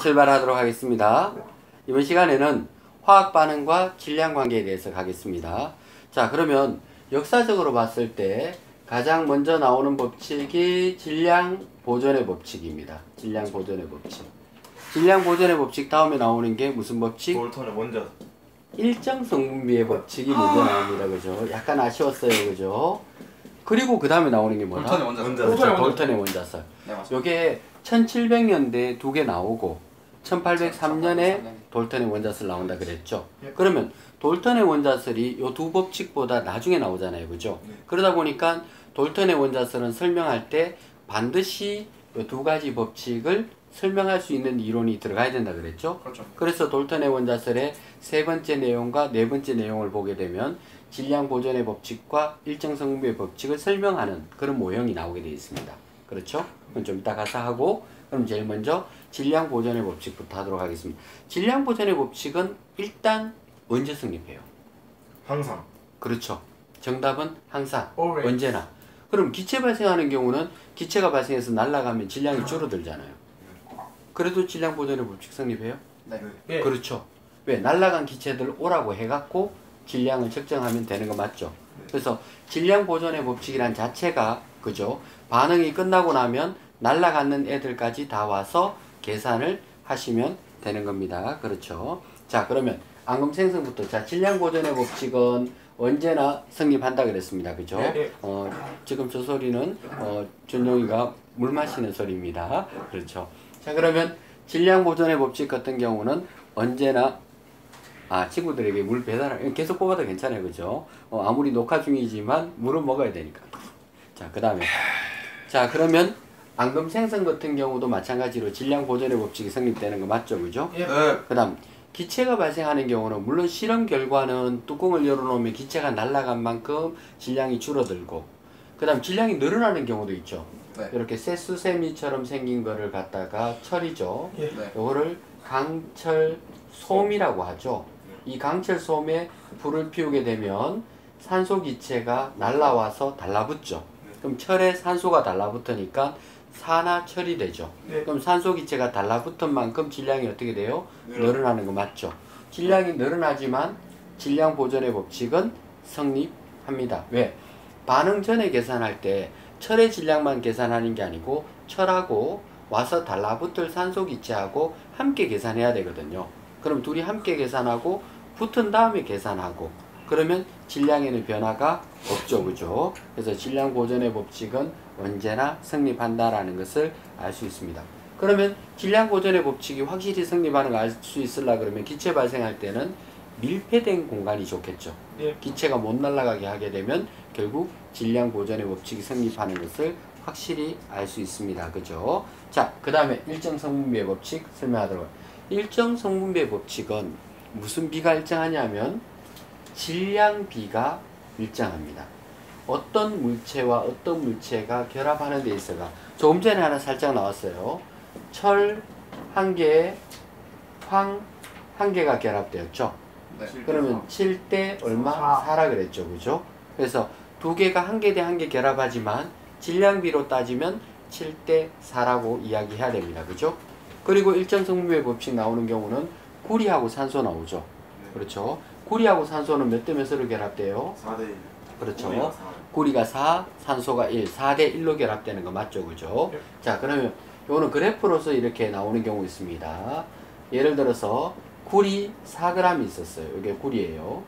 출발하도록 하겠습니다. 이번 시간에는 화학 반응과 질량 관계에 대해서 가겠습니다. 자, 그러면 역사적으로 봤을 때 가장 먼저 나오는 법칙이 질량 보존의 법칙입니다. 질량 보존의 법칙. 질량 보존의 법칙 다음에 나오는 게 무슨 법칙? 돌턴의 원자. 일정 성분비의 법칙이 먼저 나옵니다. 그죠? 약간 아쉬웠어요. 그죠? 그리고 그 다음에 나오는 게 뭐다? 돌턴의 원자설. 네, 요게 1700년대에 두 개 나오고 1803년에 돌턴의 원자설 나온다 그랬죠. 그러면 돌턴의 원자설이 요 두 법칙보다 나중에 나오잖아요. 그죠? 그러다 보니까 돌턴의 원자설은 설명할 때 반드시 요 두 가지 법칙을 설명할 수 있는 이론이 들어가야 된다 그랬죠. 그렇죠. 그래서 돌턴의 원자설의 세 번째 내용과 네 번째 내용을 보게 되면 질량 보존의 법칙과 일정 성분비의 법칙을 설명하는 그런 모형이 나오게 되어 있습니다. 그렇죠? 그럼 좀 이따 가서 하고, 그럼 제일 먼저 질량 보존의 법칙부터 하도록 하겠습니다. 질량 보존의 법칙은 일단 언제 성립해요? 항상. 그렇죠. 정답은 항상, Always. 언제나. 그럼 기체 발생하는 경우는 기체가 발생해서 날아가면 질량이 줄어들잖아요. 그래도 질량 보존의 법칙 성립해요? 네. 예. 그렇죠. 왜? 날아간 기체들 오라고 해갖고 질량을 측정하면 되는 거 맞죠? 그래서 질량 보존의 법칙이란 자체가, 그죠? 반응이 끝나고 나면 날아가는 애들까지 다 와서 계산을 하시면 되는 겁니다. 그렇죠. 자, 그러면 앙금생성부터. 자, 질량 보존의 법칙은 언제나 성립한다 그랬습니다. 그죠? 지금 저 소리는 준용이가 물 마시는 소리입니다. 그렇죠. 자, 그러면 질량 보존의 법칙 같은 경우는 언제나 친구들에게 물 배달을 계속 뽑아도 괜찮아요. 그죠? 아무리 녹화 중이지만 물은 먹어야 되니까. 자, 그 다음에 자, 그러면 앙금 생성 같은 경우도 마찬가지로 질량 보존의 법칙이 성립되는 거 맞죠? 그죠? 예. 그 다음 기체가 발생하는 경우는 물론 실험 결과는 뚜껑을 열어놓으면 기체가 날아간 만큼 질량이 줄어들고, 그 다음 질량이 늘어나는 경우도 있죠. 네. 이렇게 쇠수세미처럼 생긴 거를 갖다가 철이죠. 네. 요거를 강철솜이라고 하죠. 이 강철솜에 불을 피우게 되면 산소 기체가 날라와서 달라붙죠. 그럼 철에 산소가 달라붙으니까 산화철이 되죠. 그럼 산소 기체가 달라붙은 만큼 질량이 어떻게 돼요? 늘어나는 거 맞죠? 질량이 늘어나지만 질량 보존의 법칙은 성립합니다. 왜? 반응 전에 계산할 때 철의 질량만 계산하는 게 아니고 철하고 와서 달라붙을 산소 기체하고 함께 계산해야 되거든요. 그럼 둘이 함께 계산하고 붙은 다음에 계산하고, 그러면 질량에는 변화가 없죠. 그죠? 그래서 질량 보존의 법칙은 언제나 성립한다라는 것을 알 수 있습니다. 그러면 질량 보존의 법칙이 확실히 성립하는 걸 알 수 있으려 그러면 기체 발생할 때는 밀폐된 공간이 좋겠죠. 기체가 못 날아가게 하게 되면 결국 질량 보존의 법칙이 성립하는 것을 확실히 알 수 있습니다. 그죠? 자, 그 다음에 일정 성분비의 법칙 설명하도록. 일정 성분비의 법칙은 무슨 비가 일정하냐면 질량비가 일정합니다. 어떤 물체와 어떤 물체가 결합하는 데 있어가, 조금 전에 하나 살짝 나왔어요. 철 한 개에 황 한 개가 결합되었죠. 네. 그러면 7대 얼마? 4라 그랬죠. 그죠? 그래서 두 개가 한 개 대 한 개 결합하지만 질량비로 따지면 7대 4라고 이야기해야 됩니다. 그죠? 그리고 일정 성분비의 법칙 나오는 경우는 구리하고 산소 나오죠. 그렇죠? 구리하고 산소는 몇 대 몇으로 결합돼요? 4대 1. 그렇죠. 구리가 4, 산소가 1, 4대 1로 결합되는 거 맞죠? 그죠? 자, 그러면 요거는 그래프로서 이렇게 나오는 경우 있습니다. 예를 들어서 구리 4g 있었어요. 이게 구리예요.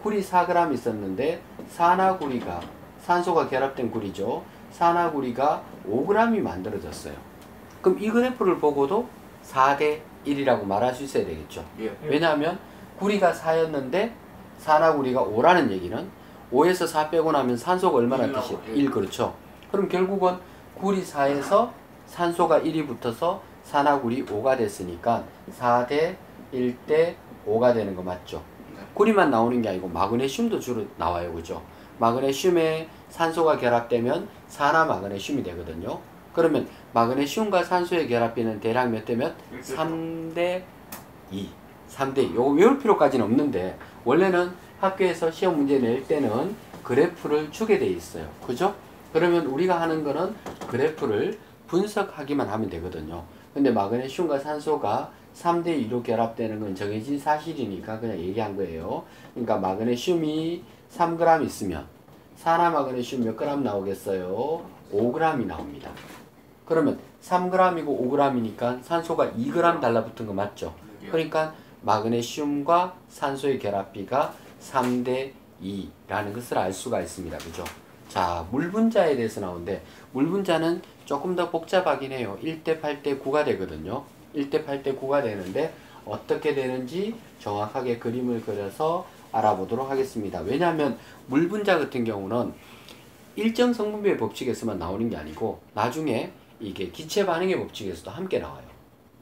구리 4g 있었는데 산화구리가, 산소가 결합된 구리죠. 산화구리가 5g이 만들어졌어요. 그럼 이 그래프를 보고도 4대 1이라고 말할 수 있어야 되겠죠. 왜냐하면 구리가 4였는데 산화구리가 5라는 얘기는 5에서 4 빼고 나면 산소가 얼마나 뜻이에요? 1. 그렇죠. 그럼 결국은 구리 4에서 산소가 1이 붙어서 산화구리 5가 됐으니까 4대 1대 5가 되는 거 맞죠? 구리만 나오는 게 아니고 마그네슘도 주로 나와요. 그죠? 마그네슘에 산소가 결합되면 산화마그네슘이 되거든요. 그러면 마그네슘과 산소의 결합비는 대략 몇 대 몇? 3대 2. 3대 2. 요거 외울 필요까지는 없는데 원래는 학교에서 시험 문제 낼 때는 그래프를 주게 돼 있어요. 그죠? 그러면 우리가 하는 거는 그래프를 분석하기만 하면 되거든요. 근데 마그네슘과 산소가 3대 2로 결합되는 건 정해진 사실이니까 그냥 얘기한 거예요. 그러니까 마그네슘이 3g 있으면 산화 마그네슘 몇 g 나오겠어요? 5g이 나옵니다. 그러면 3g이고 5g이니까 산소가 2g 달라붙은 거 맞죠? 그러니까 마그네슘과 산소의 결합비가 3대 2라는 것을 알 수가 있습니다. 그죠? 자, 물 분자에 대해서 나오는데 물 분자는 조금 더 복잡하긴 해요. 1대 8대 9가 되거든요. 1대 8대 9가 되는데 어떻게 되는지 정확하게 그림을 그려서 알아보도록 하겠습니다. 왜냐하면 물 분자 같은 경우는 일정 성분비의 법칙에서만 나오는 게 아니고 나중에 이게 기체 반응의 법칙에서도 함께 나와요.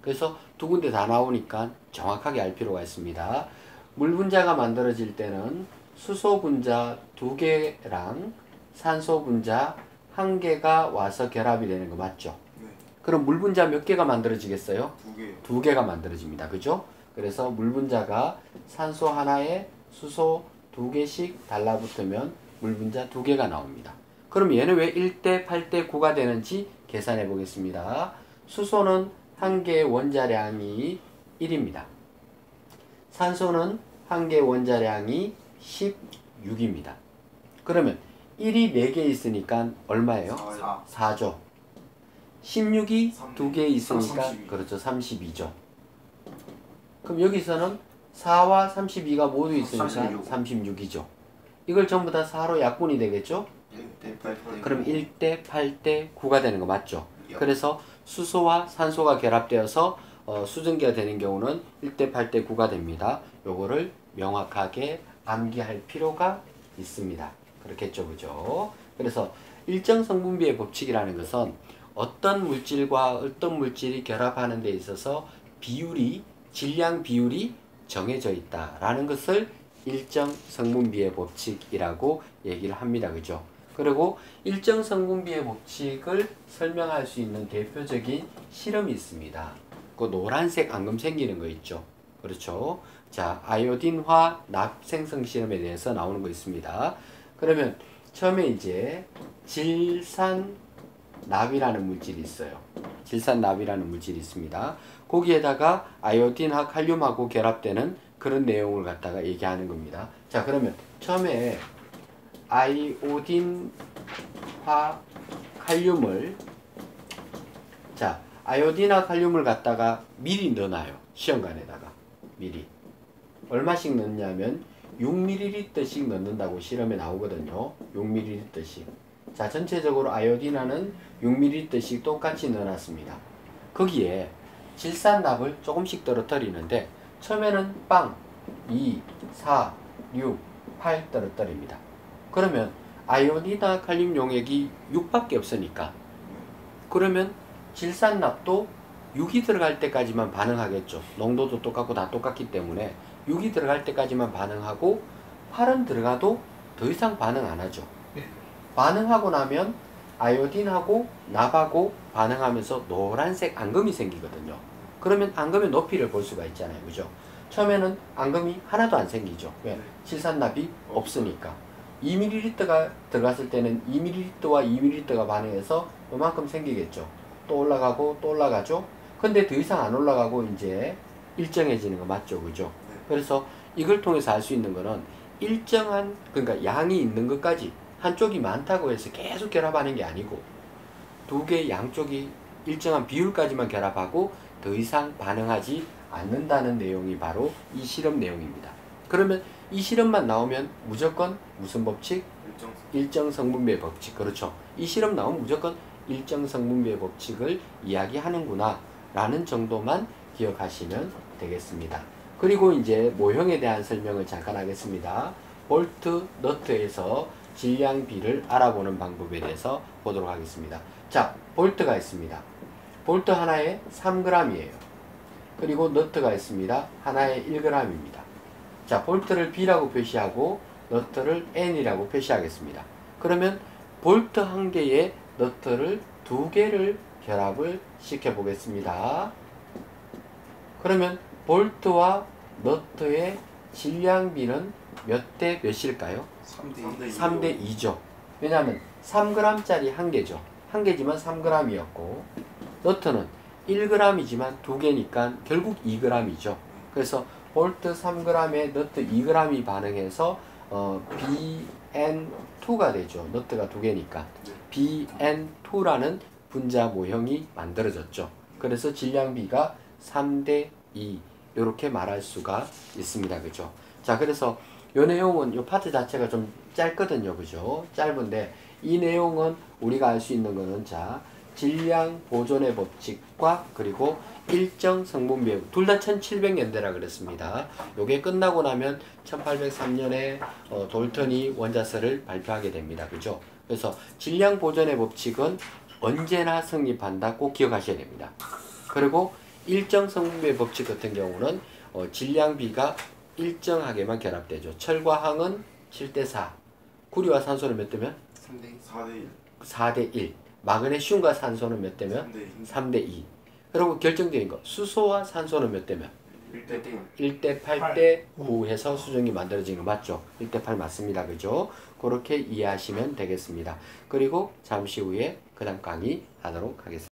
그래서 두 군데 다 나오니까 정확하게 알 필요가 있습니다. 물 분자가 만들어질 때는 수소 분자 2개랑 산소 분자 1개가 와서 결합이 되는 거 맞죠? 네. 그럼 물 분자 몇 개가 만들어지겠어요? 2개요. 2개가 만들어집니다. 그죠? 그래서 물 분자가 산소 하나에 수소 2개씩 달라붙으면 물 분자 2개가 나옵니다. 그럼 얘는 왜 1대 8대 9가 되는지 계산해 보겠습니다. 수소는 한 개의 원자량이 1입니다. 산소는 한 개의 원자량이 16입니다. 그러면 1이 4개 있으니까 얼마예요? 4죠. 16이 2개 있으니까 32. 그렇죠. 32죠. 그럼 여기서는 4와 32가 모두 있으니까 36이죠. 이걸 전부 다 4로 약분이 되겠죠? 1대 8대 그럼 1대 8대 9가 되는 거 맞죠? 그래서 수소와 산소가 결합되어서 수증기가 되는 경우는 1대 8대 9가 됩니다. 요거를 명확하게 암기할 필요가 있습니다. 그렇겠죠, 그죠? 그래서 일정 성분비의 법칙이라는 것은 어떤 물질과 어떤 물질이 결합하는 데 있어서 질량 비율이 정해져 있다라는 것을 일정 성분비의 법칙이라고 얘기를 합니다. 그죠? 그리고 일정 성분비의 법칙을 설명할 수 있는 대표적인 실험이 있습니다. 그 노란색 앙금 생기는 거 있죠? 그렇죠? 자, 아이오딘화 납 생성 실험에 대해서 나오는 거 있습니다. 그러면 처음에 이제 질산납이라는 물질이 있어요. 질산납이라는 물질이 있습니다. 거기에다가 아이오딘하고 칼륨하고 결합되는 그런 내용을 갖다가 얘기하는 겁니다. 자, 그러면 처음에 아이오딘화 칼륨을 아이오딘화 칼륨을 갖다가 미리 넣어놔요. 시험관에다가 미리 얼마씩 넣냐면 6ml씩 넣는다고 실험에 나오거든요. 6ml씩. 자, 전체적으로 아이오딘화는 6ml씩 똑같이 넣어놨습니다. 거기에 질산납을 조금씩 떨어뜨리는데 처음에는 2, 4, 6, 8 떨어뜨립니다. 그러면 아이오딘화 칼륨 용액이 6밖에 없으니까 그러면 질산납도 6이 들어갈 때까지만 반응하겠죠. 농도도 똑같고 다 똑같기 때문에 6이 들어갈 때까지만 반응하고 8은 들어가도 더 이상 반응 안 하죠. 반응하고 나면 아이오딘하고 납하고 반응하면서 노란색 앙금이 생기거든요. 그러면 앙금의 높이를 볼 수가 있잖아요. 그죠? 처음에는 앙금이 하나도 안 생기죠. 왜? 질산납이 없으니까. 2ml가 들어갔을 때는 2ml와 2ml가 반응해서 요만큼 생기겠죠. 또 올라가고 또 올라가죠. 근데 더 이상 안 올라가고 이제 일정해지는 거 맞죠? 그죠? 그래서 이걸 통해서 알 수 있는 거는 일정한, 그러니까 양이 있는 것까지 한쪽이 많다고 해서 계속 결합하는 게 아니고 두 개 양쪽이 일정한 비율까지만 결합하고 더 이상 반응하지 않는다는 내용이 바로 이 실험 내용입니다. 그러면 이 실험만 나오면 무조건 무슨 법칙? 일정 성분비의 법칙. 그렇죠. 이 실험 나오면 무조건 일정 성분비의 법칙을 이야기하는구나 라는 정도만 기억하시면 되겠습니다. 그리고 이제 모형에 대한 설명을 잠깐 하겠습니다. 볼트, 너트에서 질량비를 알아보는 방법에 대해서 보도록 하겠습니다. 자, 볼트가 있습니다. 볼트 하나에 3g이에요. 그리고 너트가 있습니다. 하나에 1g입니다. 자, 볼트를 B라고 표시하고 너트를 N이라고 표시하겠습니다. 그러면 볼트 한 개에 너트를 2개를 결합을 시켜 보겠습니다. 그러면 볼트와 너트의 질량비는 몇 대 몇일까요? 3대 2죠. 왜냐하면 3g짜리 한 개죠. 한 개지만 3g이었고 너트는 1g이지만 두 개니까 결국 2g이죠. 그래서 볼트 3g에 너트 2g이 반응해서 BN2가 되죠. 너트가 두 개니까. BN2라는 분자 모형이 만들어졌죠. 그래서 질량비가 3대2 이렇게 말할 수가 있습니다. 그죠? 자, 그래서 이 내용은 이 파트 자체가 좀 짧거든요. 그죠? 짧은데 이 내용은 우리가 알 수 있는 거는 자, 질량 보존의 법칙과 그리고 일정 성분 배분 둘 다 1700년대라 그랬습니다. 요게 끝나고 나면 1803년에 돌턴이 원자설을 발표하게 됩니다. 그죠? 그래서 질량 보존의 법칙은 언제나 성립한다. 꼭 기억하셔야 됩니다. 그리고 일정 성분배의 법칙 같은 경우는 질량비가 일정하게만 결합되죠. 철과 항은 7대4, 구리와 산소는 몇 대면? 4대1. 4대1. 마그네슘과 산소는 몇 대면? 3대2. 그리고 결정적인 거, 수소와 산소는 몇 대면? 1대 8대 9 해서 수정이 만들어진 거 맞죠? 1대 8 맞습니다. 그죠? 그렇게 이해하시면 되겠습니다. 그리고 잠시 후에 그 다음 강의 하도록 하겠습니다.